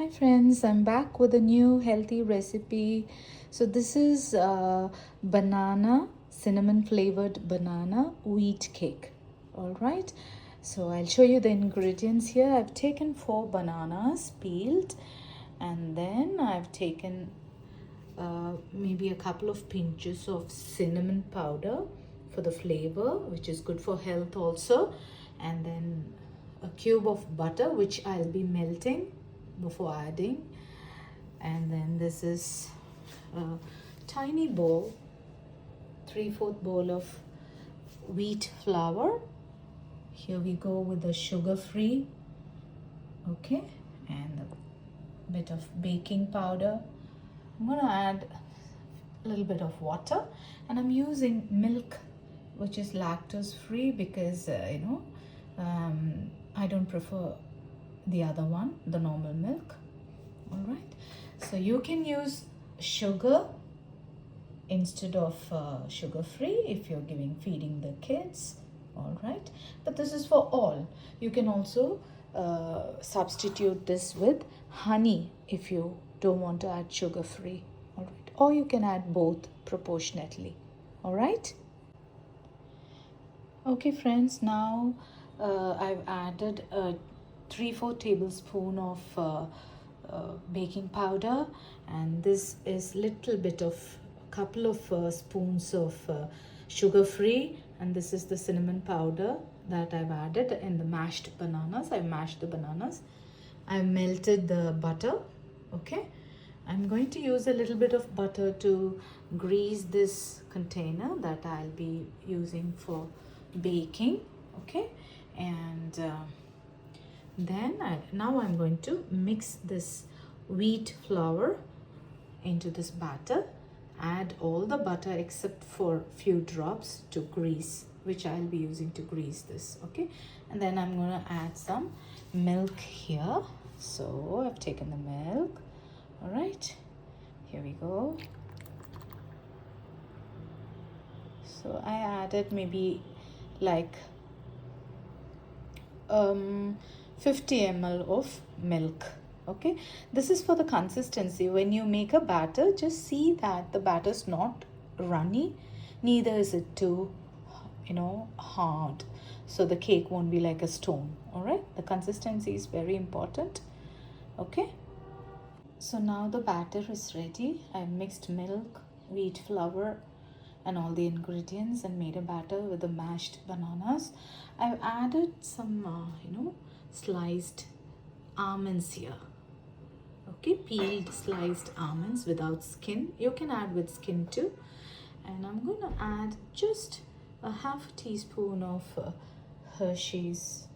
Hi friends, I'm back with a new healthy recipe. So this is banana, cinnamon flavored banana wheat cake. All right. So I'll show you the ingredients here. I've taken 4 bananas peeled, and then I've taken maybe a couple of pinches of cinnamon powder for the flavor, which is good for health also, and then a cube of butter, which I'll be melting before adding. And then this is a tiny bowl, 3/4 bowl of wheat flour. Here we go with the sugar free, okay, and a bit of baking powder. I'm gonna add a little bit of water, and I'm using milk which is lactose free because I don't prefer the other one, the normal milk. All right, so you can use sugar instead of sugar free if you're feeding the kids. All right, but this is for all. You can also substitute this with honey if you don't want to add sugar free. All right, or you can add both proportionately. All right. Okay friends, now I've added a 3/4 tablespoon of baking powder, and this is little bit of a couple of spoons of sugar free, and this is the cinnamon powder that I've added in the mashed bananas. I've mashed the bananas. I've melted the butter. Okay, I'm going to use a little bit of butter to grease this container that I'll be using for baking. Okay, and now I'm going to mix this wheat flour into this batter. Add all the butter except for few drops to grease, which I'll be using to grease this. Okay, and then I'm going to add some milk here. So I've taken the milk. All right, here we go. So I added maybe like 50 ml of milk. Okay, this is for the consistency. When you make a batter, just see that the batter is not runny, neither is it too hard, so the cake won't be like a stone. All right, the consistency is very important. Okay, so now the batter is ready. I mixed milk, wheat flour, and all the ingredients and made a batter with the mashed bananas. I've added some sliced almonds here. Okay, peeled sliced almonds without skin. You can add with skin too. And I'm going to add just a half teaspoon of Hershey's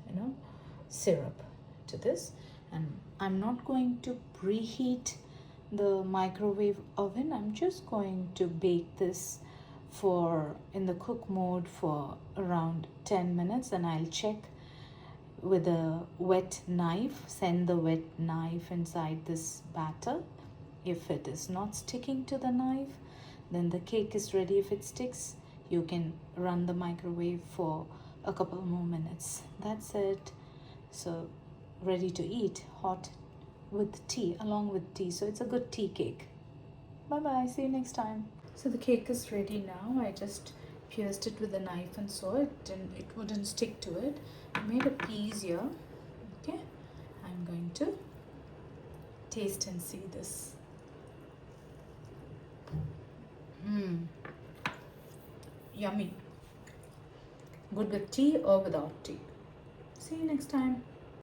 syrup to this. And I'm not going to preheat the microwave oven. I'm just going to bake this in the cook mode for around 10 minutes, and I'll check with a wet knife. Send the wet knife inside this batter. If it is not sticking to the knife, then the cake is ready. If it sticks, you can run the microwave for a couple more minutes. That's it. So ready to eat, hot with tea, along with tea. So it's a good tea cake. Bye bye, see you next time. So the cake is ready now. I just pierced it with a knife and saw it, and it wouldn't stick to it. I made a piece here. Okay, I'm going to taste and see this. Yummy. Good with tea or without tea. See you next time.